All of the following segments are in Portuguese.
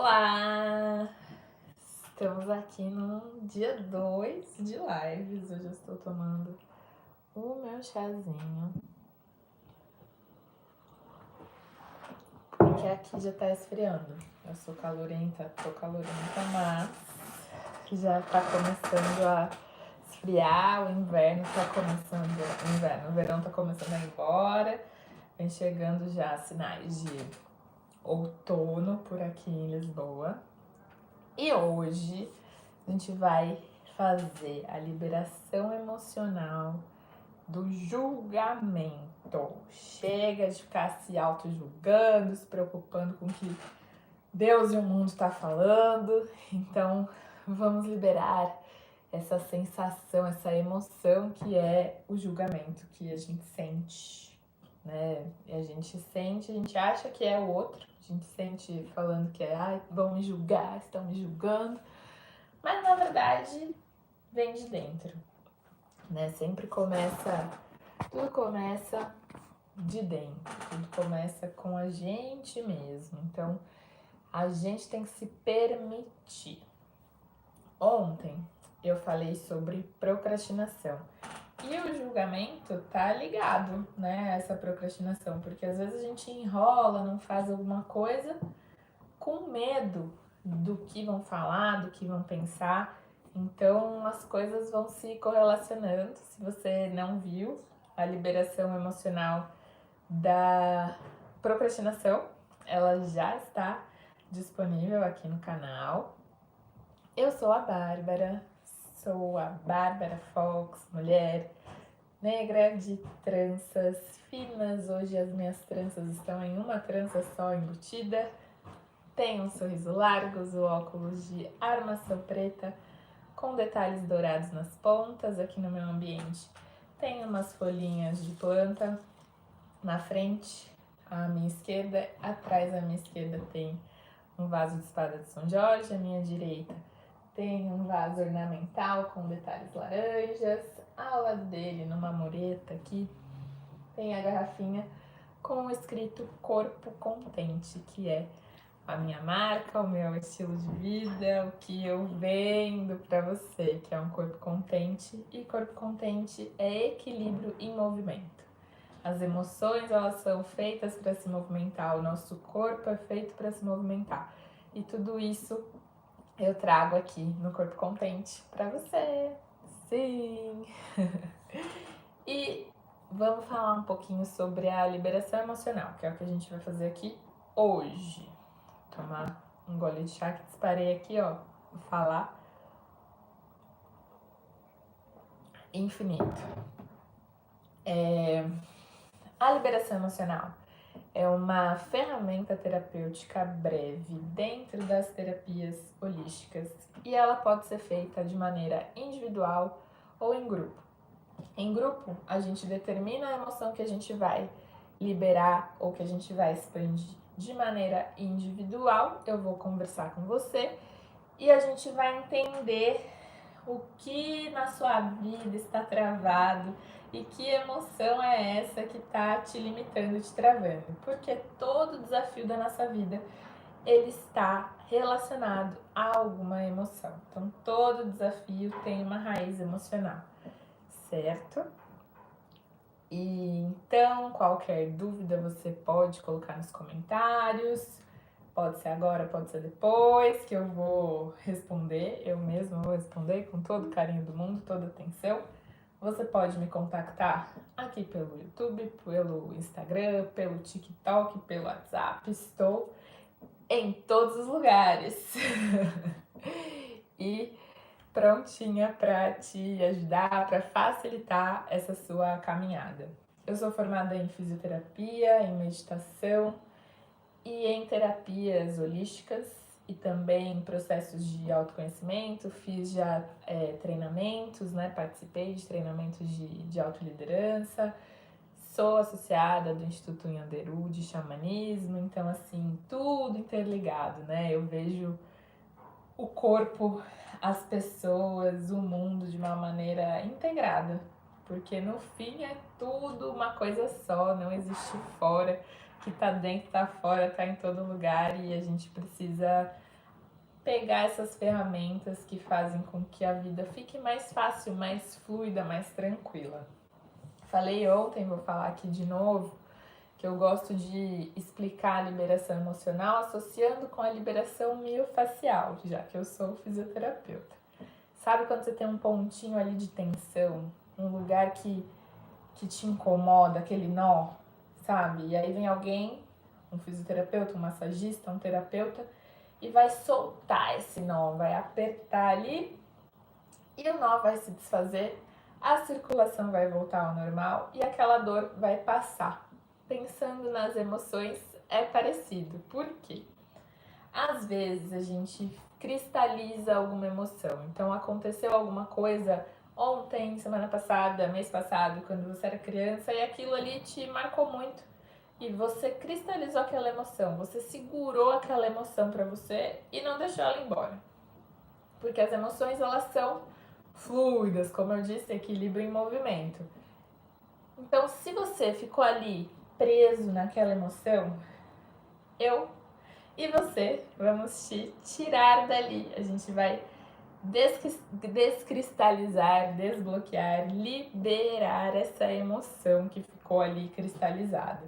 Olá! Estamos aqui no dia 2 de lives. Hoje eu estou tomando o meu chazinho. Porque aqui já tá esfriando. Eu sou calorenta, mas já tá começando a esfriar. O inverno tá começando. O verão tá começando a ir embora. Vem chegando já sinais de outono por aqui em Lisboa. E hoje a gente vai fazer a liberação emocional do julgamento. Chega de ficar se auto-julgando, se preocupando com o que Deus e o mundo está falando. Então, vamos liberar essa sensação, essa emoção que é o julgamento que a gente sente, né? E a gente acha que é o outro. A gente sente falando que é, vão me julgar, estão me julgando. Mas na verdade vem de dentro, né? Tudo começa de dentro, tudo começa com a gente mesmo. Então a gente tem que se permitir. Ontem eu falei sobre procrastinação. E o julgamento tá ligado, né, a essa procrastinação, porque às vezes a gente enrola, não faz alguma coisa com medo do que vão falar, do que vão pensar. Então as coisas vão se correlacionando. Se você não viu a liberação emocional da procrastinação, ela já está disponível aqui no canal. Eu sou a Bárbara Fox, mulher negra de tranças finas. Hoje as minhas tranças estão em uma trança só embutida. Tenho um sorriso largo, uso óculos de armação preta com detalhes dourados nas pontas. Aqui no meu ambiente tem umas folhinhas de planta na frente, à minha esquerda. Atrás da minha esquerda tem um vaso de espada de São Jorge. À minha direita tem um vaso ornamental com detalhes laranjas. Ao lado dele, numa mureta aqui, tem a garrafinha com o escrito Corpo Contente, que é a minha marca, o meu estilo de vida, o que eu vendo para você, que é um corpo contente. E corpo contente é equilíbrio em movimento. As emoções, elas são feitas para se movimentar, o nosso corpo é feito para se movimentar. E tudo isso eu trago aqui no Corpo Contente para você. Sim! E vamos falar um pouquinho sobre a liberação emocional, que é o que a gente vai fazer aqui hoje. Tomar um gole de chá que disparei aqui, ó. Vou falar infinito. A liberação emocional é uma ferramenta terapêutica breve dentro das terapias holísticas e ela pode ser feita de maneira individual ou em grupo. Em grupo, a gente determina a emoção que a gente vai liberar ou que a gente vai expandir. De maneira individual, eu vou conversar com você e a gente vai entender o que na sua vida está travado e que emoção é essa que está te limitando, te travando. Porque todo desafio da nossa vida, ele está relacionado a alguma emoção. Então, todo desafio tem uma raiz emocional, certo? E então, qualquer dúvida você pode colocar nos comentários. Pode ser agora, pode ser depois, que eu vou responder. Eu mesma vou responder com todo o carinho do mundo, toda a atenção. Você pode me contactar aqui pelo YouTube, pelo Instagram, pelo TikTok, pelo WhatsApp. Estou em todos os lugares. E prontinha para te ajudar, para facilitar essa sua caminhada. Eu sou formada em fisioterapia, em meditação e em terapias holísticas e também em processos de autoconhecimento. Fiz já treinamentos, né? Participei de treinamentos de autoliderança. Sou associada do Instituto Nhanderu de xamanismo, então assim, tudo interligado, né? Eu vejo o corpo, as pessoas, o mundo de uma maneira integrada, porque no fim é tudo uma coisa só, não existe fora, que tá dentro, tá fora, tá em todo lugar e a gente precisa pegar essas ferramentas que fazem com que a vida fique mais fácil, mais fluida, mais tranquila. Falei ontem, vou falar aqui de novo, que eu gosto de explicar a liberação emocional associando com a liberação miofascial, já que eu sou fisioterapeuta. Sabe quando você tem um pontinho ali de tensão, um lugar que te incomoda, aquele nó, sabe? E aí vem alguém, um fisioterapeuta, um massagista, um terapeuta, e vai soltar esse nó, vai apertar ali e o nó vai se desfazer, a circulação vai voltar ao normal e aquela dor vai passar. Pensando nas emoções é parecido. Por quê? Às vezes a gente cristaliza alguma emoção. Então aconteceu alguma coisa ontem, semana passada, mês passado, quando você era criança, e aquilo ali te marcou muito. E você cristalizou aquela emoção, você segurou aquela emoção para você e não deixou ela embora. Porque as emoções, elas são fluidas, como eu disse, equilíbrio em movimento. Então, se você ficou ali preso naquela emoção, eu e você vamos te tirar dali. A gente vai descristalizar, desbloquear, liberar essa emoção que ficou ali cristalizada.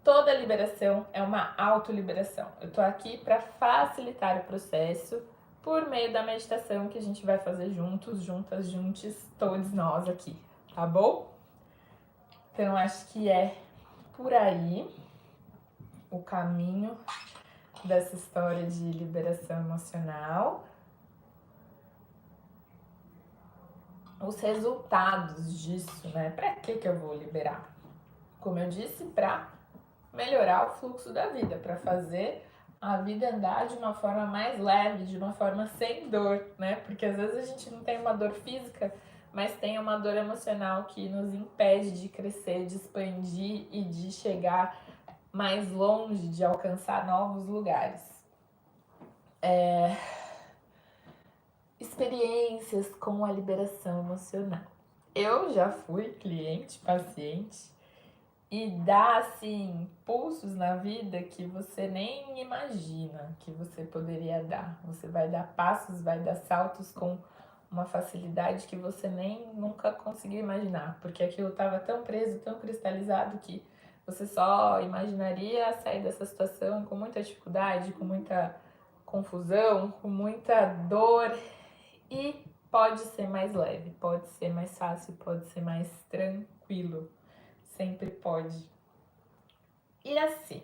Toda liberação é uma autoliberação. Eu tô aqui para facilitar o processo por meio da meditação que a gente vai fazer juntos, juntas, juntos, todos nós aqui, tá bom? Então, acho que é por aí o caminho dessa história de liberação emocional. Os resultados disso, né? Para que eu vou liberar? Como eu disse, para melhorar o fluxo da vida, para fazer a vida andar de uma forma mais leve, de uma forma sem dor, né? Porque às vezes a gente não tem uma dor física, mas tem uma dor emocional que nos impede de crescer, de expandir e de chegar mais longe, de alcançar novos lugares. Experiências com a liberação emocional. Eu já fui cliente, paciente, e dá, assim, pulsos na vida que você nem imagina que você poderia dar. Você vai dar passos, vai dar saltos com uma facilidade que você nem nunca conseguiu imaginar, porque aquilo estava tão preso, tão cristalizado que você só imaginaria sair dessa situação com muita dificuldade, com muita confusão, com muita dor, e pode ser mais leve, pode ser mais fácil, pode ser mais tranquilo. Sempre pode. E assim,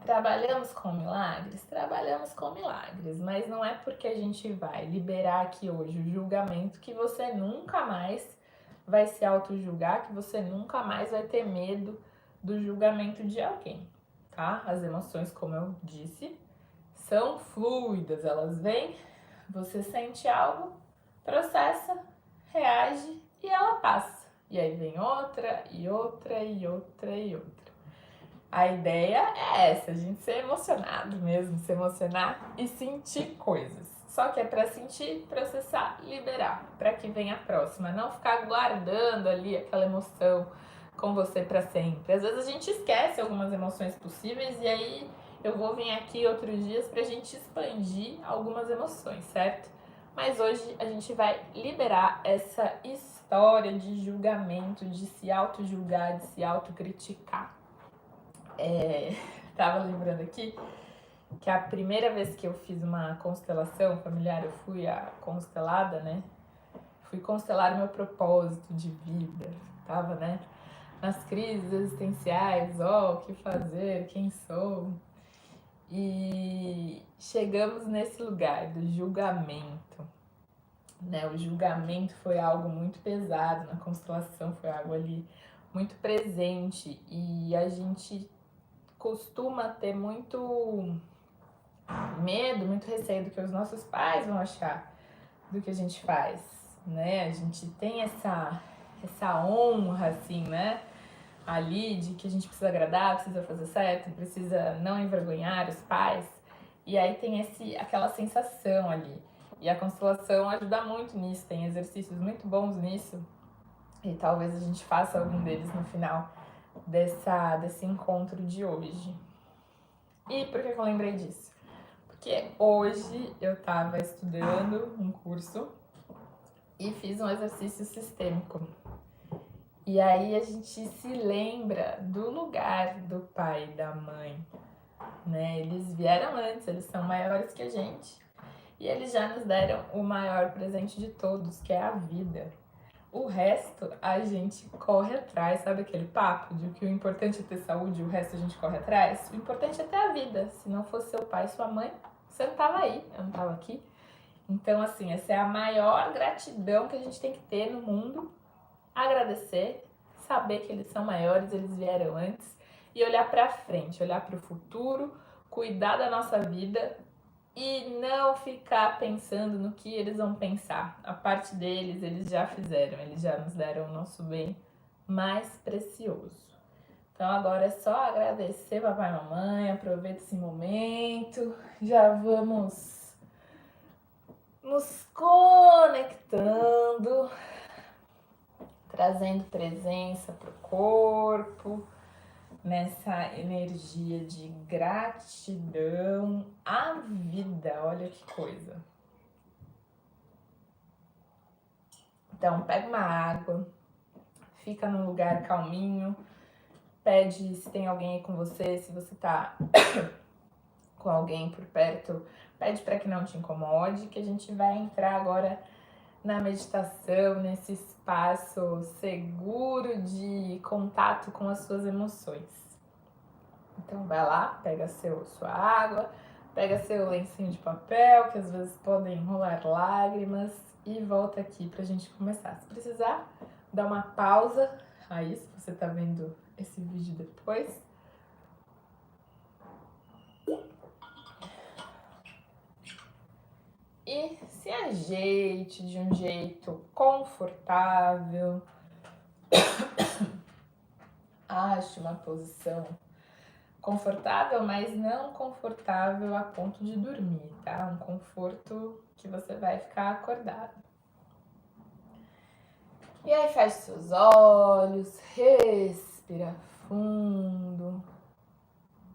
trabalhamos com milagres? Trabalhamos com milagres, mas não é porque a gente vai liberar aqui hoje o julgamento que você nunca mais vai se auto-julgar, que você nunca mais vai ter medo do julgamento de alguém, tá? As emoções, como eu disse, são fluidas, elas vêm, você sente algo, processa, reage e ela passa. E aí vem outra, e outra, e outra, e outra. A ideia é essa, a gente ser emocionado mesmo, se emocionar e sentir coisas. Só que é para sentir, processar, liberar, para que venha a próxima. Não ficar guardando ali aquela emoção com você para sempre. Às vezes a gente esquece algumas emoções possíveis e aí eu vou vir aqui outros dias pra gente expandir algumas emoções, certo? Mas hoje a gente vai liberar essa história de julgamento, de se auto-julgar, de se autocriticar. Tava lembrando aqui que a primeira vez que eu fiz uma constelação familiar, eu fui a constelada, né? Fui constelar o meu propósito de vida. Tava, né? Nas crises existenciais, o que fazer, quem sou. E chegamos nesse lugar do julgamento. Né, o julgamento foi algo muito pesado na constelação, foi algo ali muito presente e a gente costuma ter muito medo, muito receio do que os nossos pais vão achar do que a gente faz, né? A gente tem essa honra, assim, né? Ali de que a gente precisa agradar, precisa fazer certo, precisa não envergonhar os pais. E aí tem aquela sensação ali. E a constelação ajuda muito nisso, tem exercícios muito bons nisso. E talvez a gente faça algum deles no final desse encontro de hoje. E por que eu lembrei disso? Porque Porque hoje eu tava estudando um curso e fiz um exercício sistêmico. E aí a gente se lembra do lugar do pai e da mãe, né? Eles vieram antes, eles são maiores que a gente. E eles já nos deram o maior presente de todos, que é a vida. O resto a gente corre atrás, sabe aquele papo de que o importante é ter saúde e o resto a gente corre atrás? O importante é ter a vida. Se não fosse seu pai e sua mãe, você não tava aí, eu não tava aqui. Então, assim, essa é a maior gratidão que a gente tem que ter no mundo. Agradecer, saber que eles são maiores, eles vieram antes e olhar para frente, olhar para o futuro, cuidar da nossa vida e não ficar pensando no que eles vão pensar. A parte deles, eles já fizeram, eles já nos deram o nosso bem mais precioso. Então agora é só agradecer papai e mamãe, aproveita esse momento, já vamos nos conectando, trazendo presença para o corpo, nessa energia de gratidão à vida. Olha que coisa. Então, pega uma água, fica num lugar calminho, pede se tem alguém aí com você, se você tá com alguém por perto, pede para que não te incomode, que a gente vai entrar agora na meditação, nesse espaço seguro de contato com as suas emoções. Então vai lá, pega sua água, pega seu lencinho de papel, que às vezes podem rolar lágrimas, e volta aqui pra gente começar. Se precisar, dá uma pausa aí, se você tá vendo esse vídeo depois. E se ajeite de um jeito confortável. Ache uma posição confortável, mas não confortável a ponto de dormir, tá? Um conforto que você vai ficar acordado. E aí feche seus olhos, respira fundo,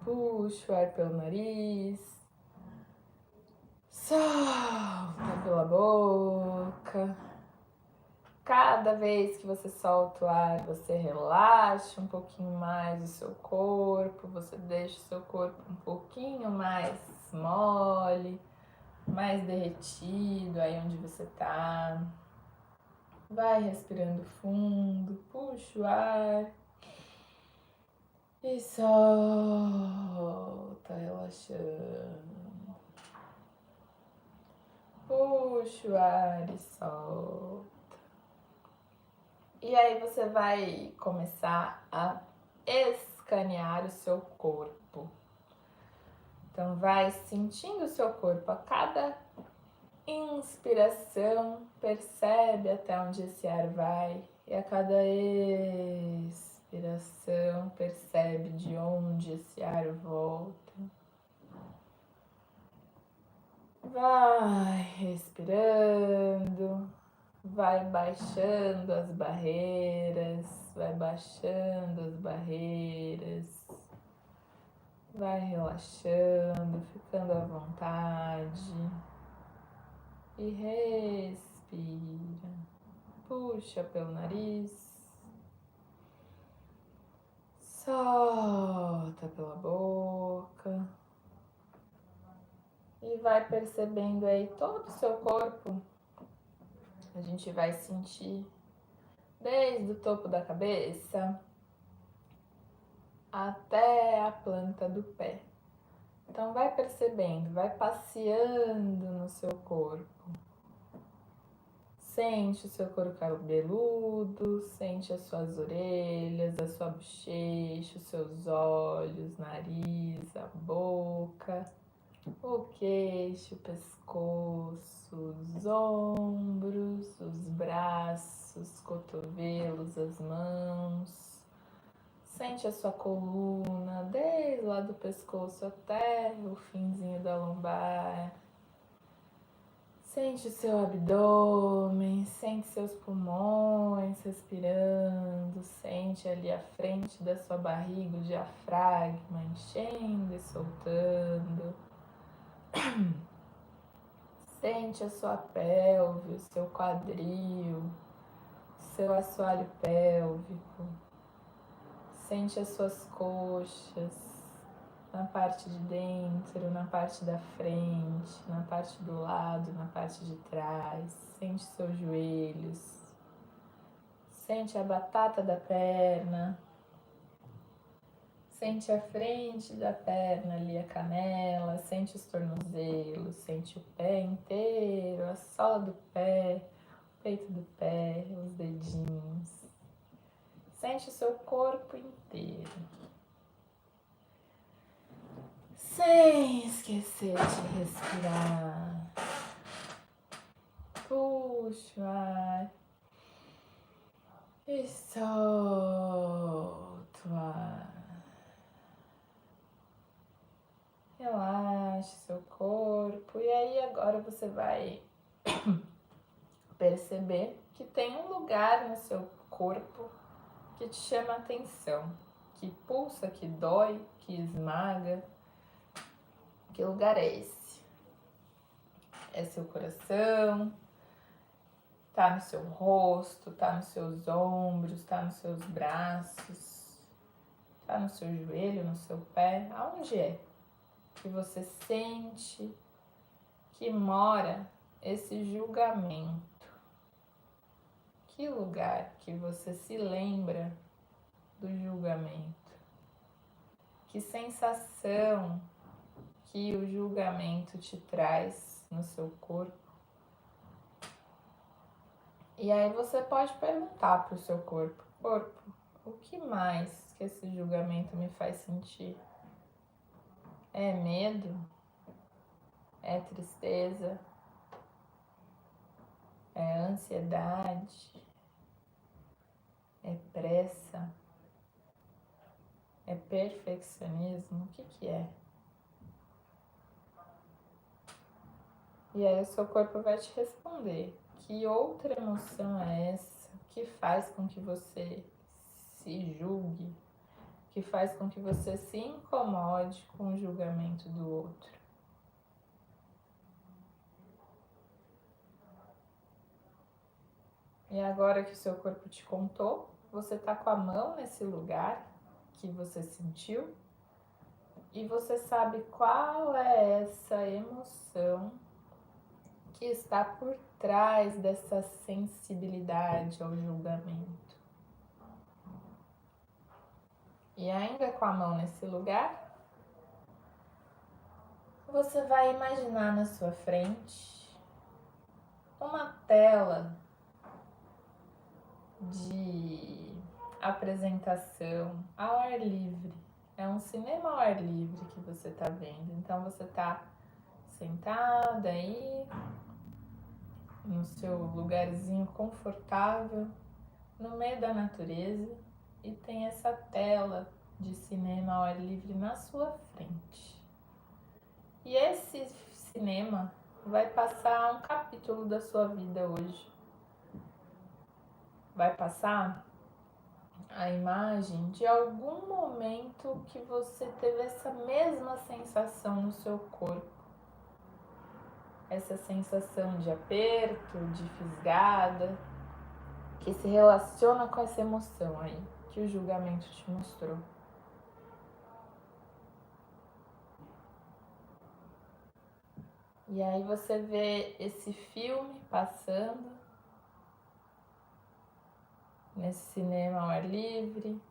puxa o ar pelo nariz, solta pela boca. Cada vez que você solta o ar, você relaxa um pouquinho mais o seu corpo, você deixa o seu corpo um pouquinho mais mole, mais derretido aí onde você tá. Vai respirando fundo, puxa o ar e solta, relaxando. Puxa o ar e solta. E aí você vai começar a escanear o seu corpo. Então vai sentindo o seu corpo a cada inspiração, percebe até onde esse ar vai. E a cada expiração, percebe de onde esse ar volta. Vai respirando. Vai baixando as barreiras, vai baixando as barreiras, vai relaxando, ficando à vontade e respira. Puxa pelo nariz, solta pela boca e vai percebendo aí todo o seu corpo. A gente vai sentir desde o topo da cabeça até a planta do pé. Então vai percebendo, vai passeando no seu corpo. Sente o seu couro cabeludo, sente as suas orelhas, a sua bochecha, os seus olhos, nariz, a boca, o queixo, o pescoço, os ombros, os braços, os cotovelos, as mãos. Sente a sua coluna, desde lá do pescoço até o finzinho da lombar. Sente o seu abdômen, sente seus pulmões respirando, sente ali à frente da sua barriga o diafragma enchendo e soltando. Sente a sua pelve, o seu quadril, seu assoalho pélvico. Sente as suas coxas na parte de dentro, na parte da frente, na parte do lado, na parte de trás. Sente seus joelhos. Sente a batata da perna. Sente a frente da perna ali, a canela, sente os tornozelos, sente o pé inteiro, a sola do pé, o peito do pé, os dedinhos. Sente o seu corpo inteiro. Sem esquecer de respirar. Puxa o ar e solta o ar. Relaxe seu corpo. E aí agora você vai perceber que tem um lugar no seu corpo que te chama a atenção, que pulsa, que dói, que esmaga. Que lugar é esse? É seu coração? Tá no seu rosto? Tá nos seus ombros? Tá nos seus braços? Tá no seu joelho, no seu pé? Aonde é que você sente que mora esse julgamento? Que lugar que você se lembra do julgamento? Que sensação que o julgamento te traz no seu corpo? E aí você pode perguntar para o seu corpo: corpo, o que mais que esse julgamento me faz sentir? É medo? É tristeza? É ansiedade? É pressa? É perfeccionismo? O que é? E aí o seu corpo vai te responder. Que outra emoção é essa que faz com que você se julgue, que faz com que você se incomode com o julgamento do outro? E agora que o seu corpo te contou, você tá com a mão nesse lugar que você sentiu e você sabe qual é essa emoção que está por trás dessa sensibilidade ao julgamento. E ainda com a mão nesse lugar, você vai imaginar na sua frente uma tela de apresentação ao ar livre. É um cinema ao ar livre que você está vendo. Então você está sentada aí no seu lugarzinho confortável, no meio da natureza, e tem essa tela de cinema ao ar livre na sua frente. E esse cinema vai passar um capítulo da sua vida hoje. Vai passar a imagem de algum momento que você teve essa mesma sensação no seu corpo. Essa sensação de aperto, de fisgada, que se relaciona com essa emoção aí que o julgamento te mostrou. E aí você vê esse filme passando nesse cinema ao ar livre.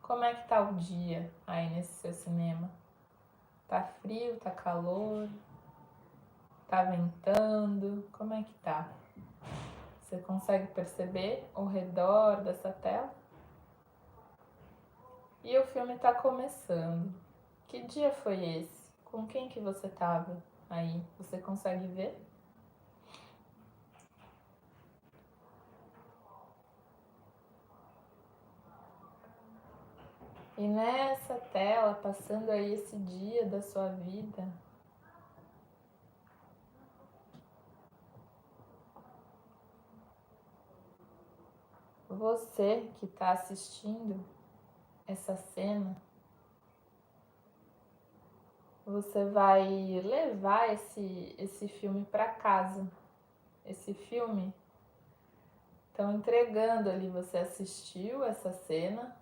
Como é que tá o dia aí nesse seu cinema? Tá frio, tá calor, tá ventando, como é que tá? Você consegue perceber ao redor dessa tela? E o filme tá começando. Que dia foi esse? Com quem que você tava aí? Você consegue ver? E nessa tela, passando aí esse dia da sua vida, você que está assistindo essa cena, você vai levar esse filme para casa. Esse filme estão entregando ali, você assistiu essa cena,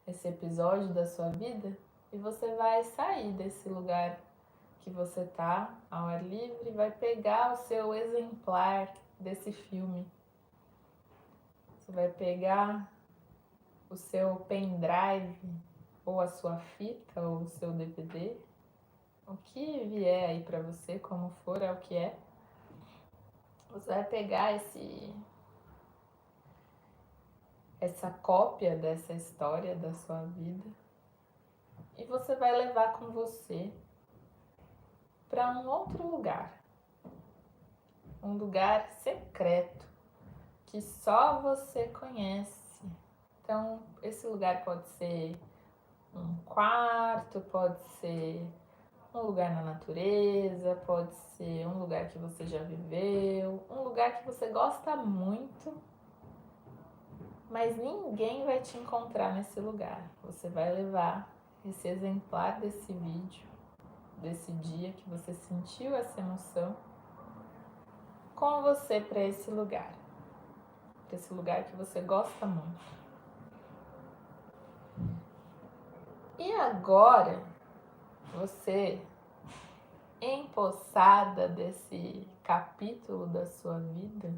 esse episódio da sua vida, e você vai sair desse lugar que você tá, ao ar livre, e vai pegar o seu exemplar desse filme. Você vai pegar o seu pendrive, ou a sua fita, ou o seu DVD, o que vier aí pra você, como for, é o que é. Você vai pegar essa cópia dessa história da sua vida e você vai levar com você para um outro lugar. Um lugar secreto que só você conhece. Então, esse lugar pode ser um quarto, pode ser um lugar na natureza, pode ser um lugar que você já viveu, um lugar que você gosta muito, mas ninguém vai te encontrar nesse lugar. Você vai levar esse exemplar desse vídeo, desse dia que você sentiu essa emoção, com você para esse lugar que você gosta muito. E agora, você, empossada desse capítulo da sua vida,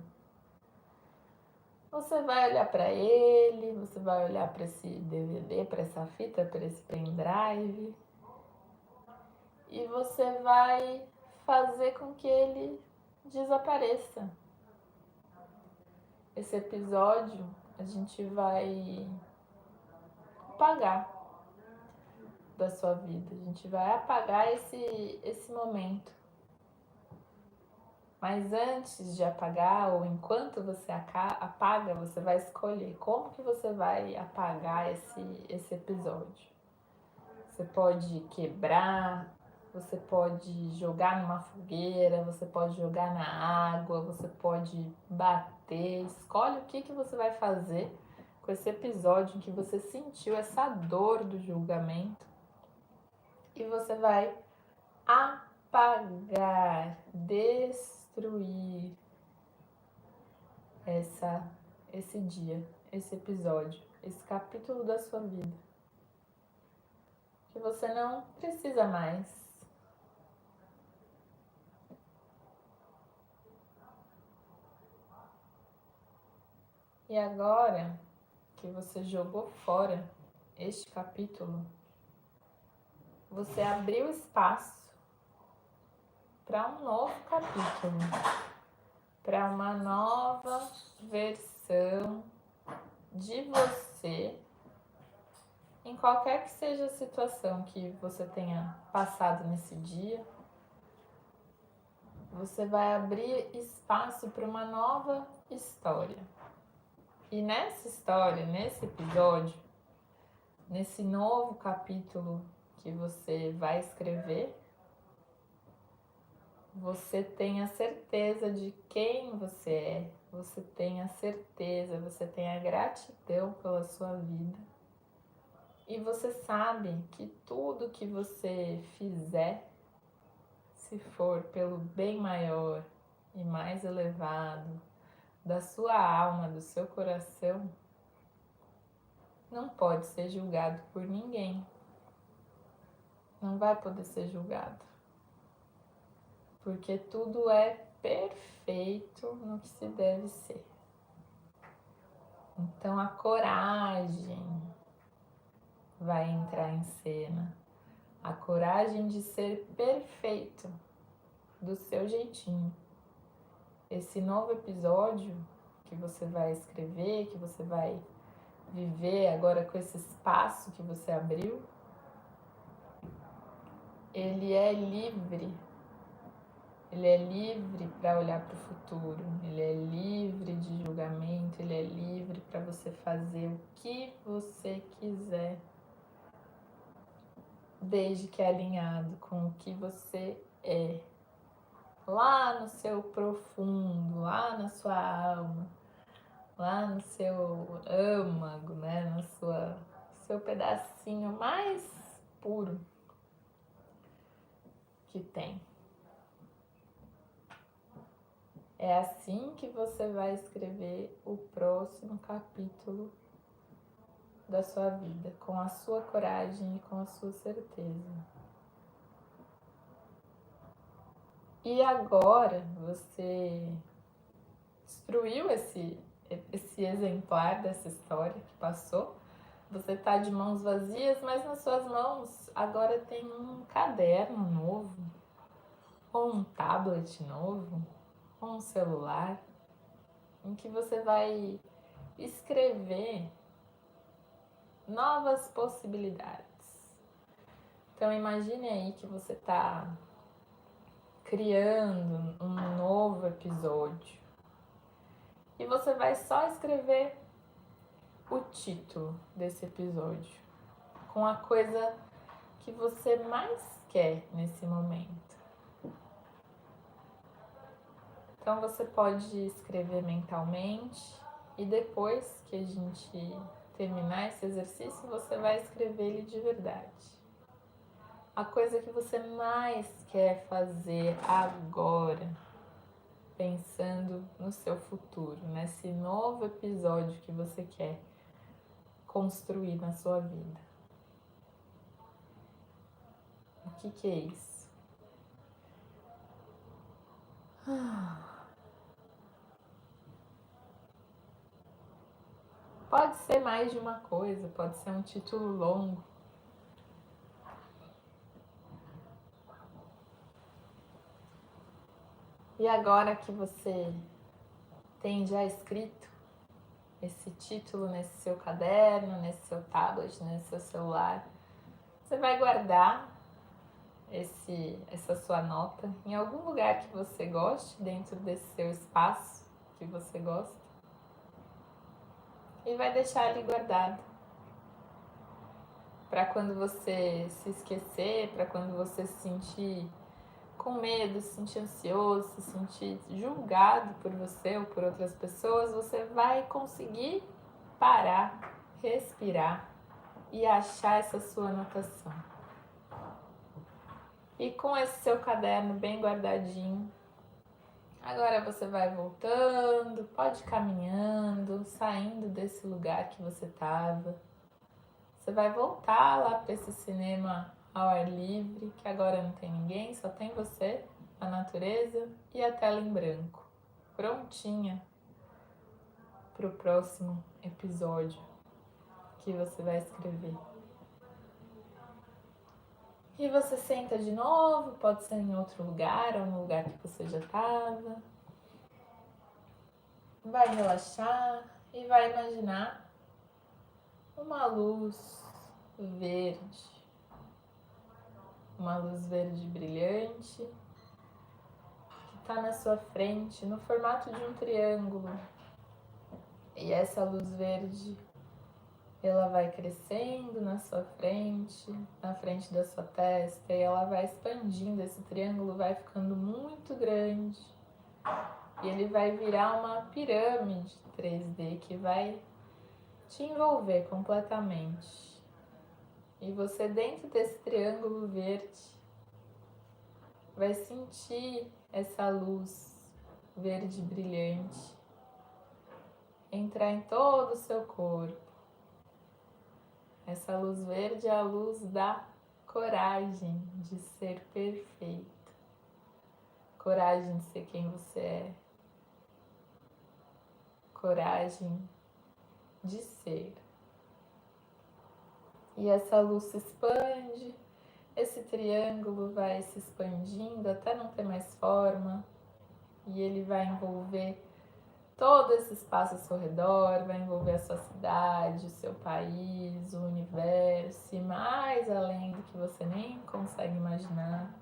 você vai olhar para ele, você vai olhar para esse DVD, para essa fita, para esse pendrive, e você vai fazer com que ele desapareça. Esse episódio a gente vai apagar da sua vida, a gente vai apagar esse momento. Mas antes de apagar, ou enquanto você apaga, você vai escolher como que você vai apagar esse episódio. Você pode quebrar, você pode jogar numa fogueira, você pode jogar na água, você pode bater. Escolhe o que você vai fazer com esse episódio em que você sentiu essa dor do julgamento. E você vai apagar, destruir esse dia, esse episódio, esse capítulo da sua vida, que você não precisa mais. E agora que você jogou fora este capítulo, você abriu espaço para um novo capítulo, para uma nova versão de você, em qualquer que seja a situação que você tenha passado nesse dia. Você vai abrir espaço para uma nova história. E nessa história, nesse episódio, nesse novo capítulo que você vai escrever, você tem a certeza de quem você é, você tem a certeza, você tem a gratidão pela sua vida. E você sabe que tudo que você fizer, se for pelo bem maior e mais elevado da sua alma, do seu coração, não pode ser julgado por ninguém. Não vai poder ser julgado. Porque tudo é perfeito no que se deve ser. Então a coragem vai entrar em cena. A coragem de ser perfeito do seu jeitinho. Esse novo episódio que você vai escrever, que você vai viver agora com esse espaço que você abriu, ele é livre. Ele é livre para olhar para o futuro, ele é livre de julgamento, ele é livre para você fazer o que você quiser, desde que é alinhado com o que você é, lá no seu profundo, lá na sua alma, lá no seu âmago, né, no seu pedacinho mais puro. que tem. É assim que você vai escrever o próximo capítulo da sua vida, com a sua coragem e com a sua certeza. E agora você destruiu esse exemplar dessa história que passou. Você está de mãos vazias, mas nas suas mãos agora tem um caderno novo, ou um tablet novo, ou um celular, em que você vai escrever novas possibilidades. Então imagine aí que você está criando um novo episódio e você vai só escrever o título desse episódio com a coisa que você mais quer nesse momento. Então você pode escrever mentalmente e depois que a gente terminar esse exercício, você vai escrever ele de verdade. A coisa que você mais quer fazer agora, pensando no seu futuro, nesse novo episódio que você quer construir na sua vida. O que é isso? Pode ser mais de uma coisa, pode ser um título longo. E agora que você tem já escrito esse título nesse seu caderno, nesse seu tablet, nesse seu celular, você vai guardar essa sua nota em algum lugar que você goste, dentro desse seu espaço que você gosta, e vai deixar ali guardado. Para quando você se esquecer, para quando você se sentir com medo, se sentir ansioso, se sentir julgado por você ou por outras pessoas, você vai conseguir parar, respirar e achar essa sua anotação. E com esse seu caderno bem guardadinho, agora você vai voltando, pode ir caminhando, saindo desse lugar que você estava. Você vai voltar lá para esse cinema ao ar livre, que agora não tem ninguém, só tem você, a natureza e a tela em branco, prontinha para o próximo episódio que você vai escrever. E você senta de novo, pode ser em outro lugar ou no lugar que você já estava. Vai relaxar e vai imaginar uma luz verde. Uma luz verde brilhante que está na sua frente, no formato de um triângulo. E essa luz verde, ela vai crescendo na sua frente, na frente da sua testa, e ela vai expandindo. Esse triângulo vai ficando muito grande e ele vai virar uma pirâmide 3D que vai te envolver completamente. E você, dentro desse triângulo verde, vai sentir essa luz verde brilhante entrar em todo o seu corpo. Essa luz verde é a luz da coragem de ser perfeito. Coragem de ser quem você é. Coragem de ser. E essa luz se expande, esse triângulo vai se expandindo até não ter mais forma, e ele vai envolver todo esse espaço ao seu redor, vai envolver a sua cidade, o seu país, o universo, e mais além do que você nem consegue imaginar.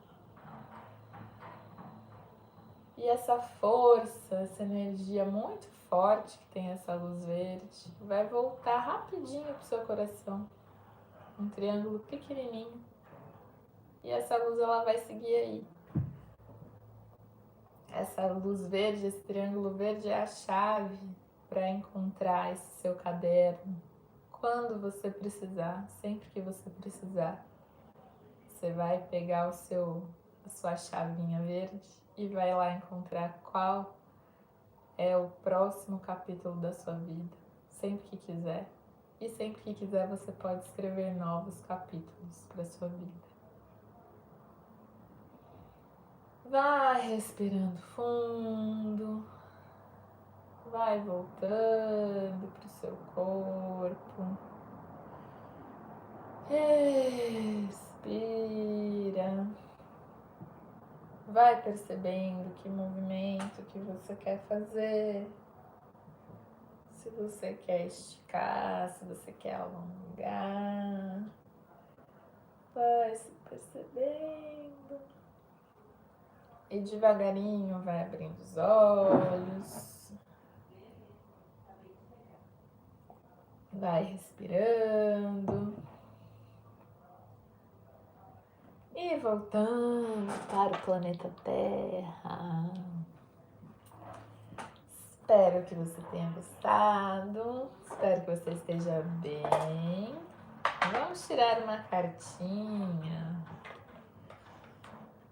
E essa força, essa energia muito forte que tem essa luz verde, vai voltar rapidinho para o seu coração. Um triângulo pequenininho. E essa luz, ela vai seguir aí. Essa luz verde, esse triângulo verde é a chave para encontrar esse seu caderno. Quando você precisar, sempre que você precisar, você vai pegar o seu a sua chavinha verde e vai lá encontrar qual é o próximo capítulo da sua vida, sempre que quiser. E sempre que quiser você pode escrever novos capítulos para sua vida. Vai respirando fundo, vai voltando para o seu corpo. Respira. Vai percebendo que movimento que você quer fazer. Se você quer esticar, se você quer alongar. Vai se percebendo. E devagarinho vai abrindo os olhos. Vai respirando. E voltando para o planeta Terra. Espero que você tenha gostado. Espero que você esteja bem. Vamos tirar uma cartinha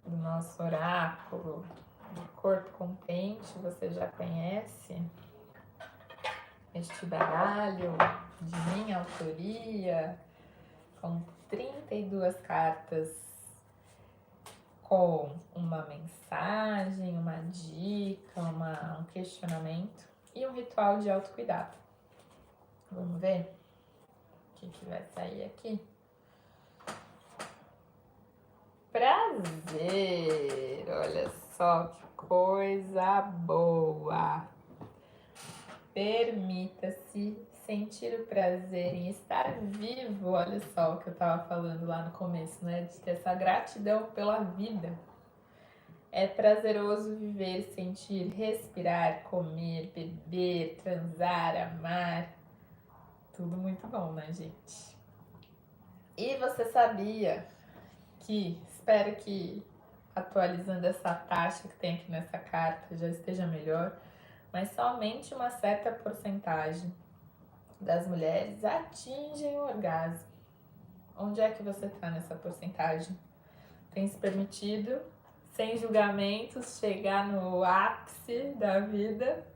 do nosso oráculo do corpo contente. Você já conhece este baralho de minha autoria, com 32 cartas, com uma mensagem, uma dica, um questionamento e um ritual de autocuidado. Vamos ver o que vai sair aqui? Prazer! Olha só que coisa boa! Permita-se sentir o prazer em estar vivo. Olha só o que eu estava falando lá no começo, né? De ter essa gratidão pela vida. É prazeroso viver, sentir, respirar, comer, beber, transar, amar. Tudo muito bom, né, gente? E você sabia que, espero que atualizando essa taxa que tem aqui nessa carta já esteja melhor, mas somente uma certa porcentagem das mulheres atingem o orgasmo. Onde é que você está nessa porcentagem? Tem se permitido, sem julgamentos, chegar no ápice da vida?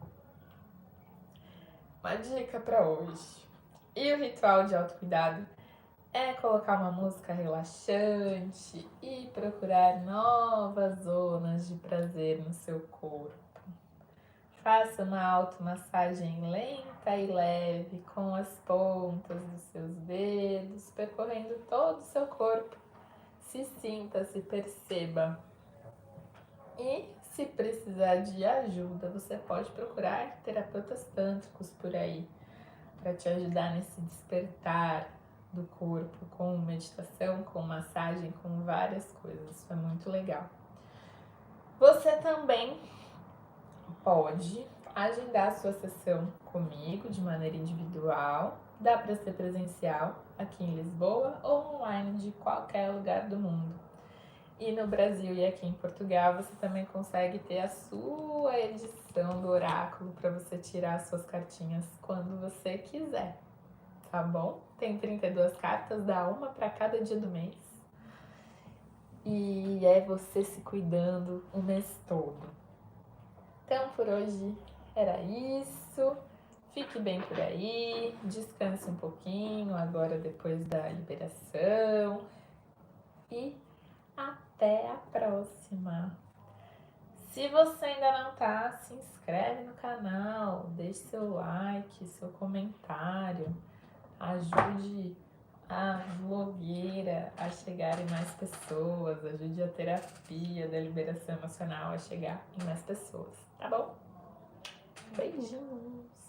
Uma dica para hoje. E o ritual de autocuidado é colocar uma música relaxante e procurar novas zonas de prazer no seu corpo. Faça uma automassagem lenta e leve com as pontas dos seus dedos, percorrendo todo o seu corpo. Se sinta, se perceba. E se precisar de ajuda, você pode procurar terapeutas tântricos por aí para te ajudar nesse despertar do corpo, com meditação, com massagem, com várias coisas. Isso é muito legal. Você também pode agendar sua sessão comigo de maneira individual. Dá para ser presencial aqui em Lisboa ou online de qualquer lugar do mundo. E no Brasil e aqui em Portugal você também consegue ter a sua edição do oráculo para você tirar as suas cartinhas quando você quiser, tá bom? Tem 32 cartas, dá uma para cada dia do mês. E é você se cuidando o mês todo. Então por hoje era isso. Fique bem por aí, descanse um pouquinho agora depois da liberação e até a próxima! Se você ainda não tá, se inscreve no canal, deixe seu like, seu comentário, ajude a blogueira a chegar em mais pessoas, ajude a terapia da liberação emocional a chegar em mais pessoas, tá bom? Beijinhos!